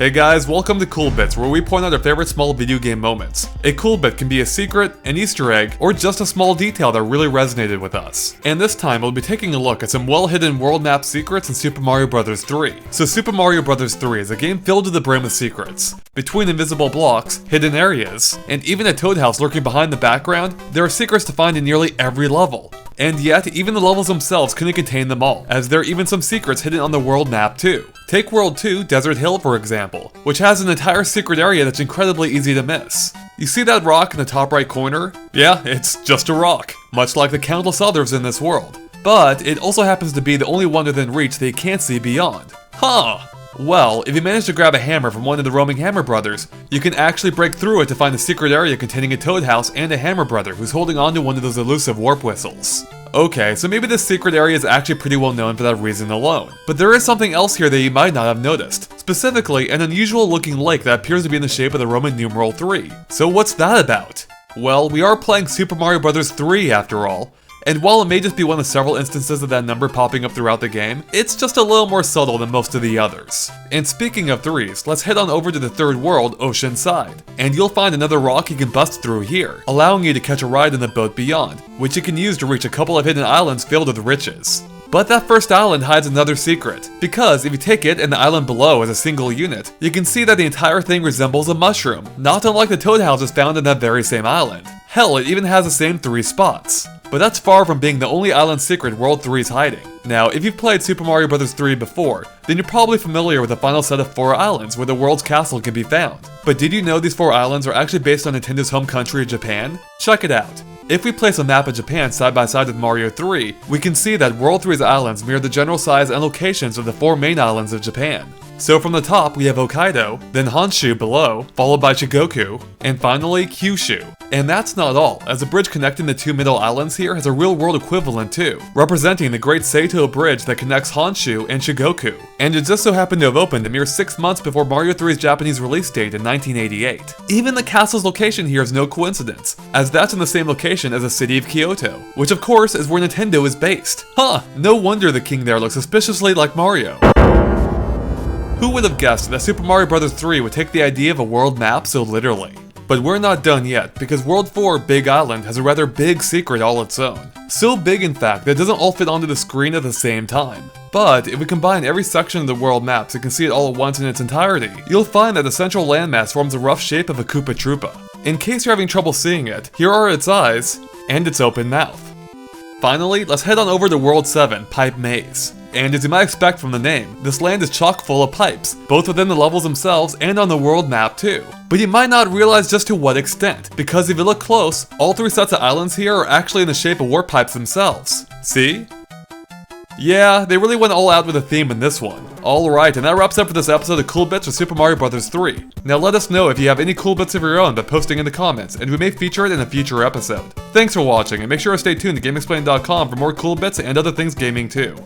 Hey guys, welcome to Cool Bits, where we point out our favorite small video game moments. A cool bit can be a secret, an Easter egg, or just a small detail that really resonated with us. And this time we'll be taking a look at some well-hidden world map secrets in Super Mario Bros. 3. So Super Mario Bros. 3 is a game filled to the brim with secrets. Between invisible blocks, hidden areas, and even a toad house lurking behind the background, there are secrets to find in nearly every level. And yet, even the levels themselves couldn't contain them all, as there are even some secrets hidden on the world map too. Take World 2, Desert Hill for example, which has an entire secret area that's incredibly easy to miss. You see that rock in the top right corner? Yeah, it's just a rock, much like the countless others in this world. But it also happens to be the only one within reach that you can't see beyond. Huh! Well, if you manage to grab a hammer from one of the roaming Hammer Brothers, you can actually break through it to find a secret area containing a Toad House and a Hammer Brother who's holding on to one of those elusive warp whistles. Okay, so maybe this secret area is actually pretty well known for that reason alone. But there is something else here that you might not have noticed. Specifically, an unusual looking lake that appears to be in the shape of the Roman numeral 3. So what's that about? Well, we are playing Super Mario Bros. 3 after all. And while it may just be one of several instances of that number popping up throughout the game, it's just a little more subtle than most of the others. And speaking of 3's, let's head on over to the third world, Oceanside. And you'll find another rock you can bust through here, allowing you to catch a ride in the boat beyond, which you can use to reach a couple of hidden islands filled with riches. But that first island hides another secret, because if you take it and the island below as a single unit, you can see that the entire thing resembles a mushroom, not unlike the toad houses found in that very same island. Hell, it even has the same 3 spots. But that's far from being the only island secret World 3 is hiding. Now, if you've played Super Mario Bros. 3 before, then you're probably familiar with the final set of 4 islands where the world's castle can be found. But did you know these 4 islands are actually based on Nintendo's home country of Japan? Check it out. If we place a map of Japan side by side with Mario 3, we can see that World 3's islands mirror the general size and locations of the 4 main islands of Japan. So from the top we have Hokkaido, then Honshu below, followed by Shikoku, and finally Kyushu. And that's not all, as the bridge connecting the 2 middle islands here has a real-world equivalent too, representing the Great Seito Bridge that connects Honshu and Shikoku. And it just so happened to have opened a mere 6 months before Mario 3's Japanese release date in 1988. Even the castle's location here is no coincidence, as that's in the same location as the city of Kyoto, which of course is where Nintendo is based. Huh, no wonder the king there looks suspiciously like Mario. Who would have guessed that Super Mario Bros. 3 would take the idea of a world map so literally? But we're not done yet, because World 4 Big Island has a rather big secret all its own. So big in fact that it doesn't all fit onto the screen at the same time. But if we combine every section of the world map so you can see it all at once in its entirety, you'll find that the central landmass forms a rough shape of a Koopa Troopa. In case you're having trouble seeing it, here are its eyes, and its open mouth. Finally, let's head on over to World 7, Pipe Maze. And as you might expect from the name, this land is chock full of pipes, both within the levels themselves and on the world map too. But you might not realize just to what extent, because if you look close, all 3 sets of islands here are actually in the shape of warp pipes themselves. See? Yeah, they really went all out with a theme in this one. Alright, and that wraps up for this episode of Cool Bits of Super Mario Bros. 3. Now let us know if you have any cool bits of your own by posting in the comments, and we may feature it in a future episode. Thanks for watching, and make sure to stay tuned to GameXplain.com for more cool bits and other things gaming too.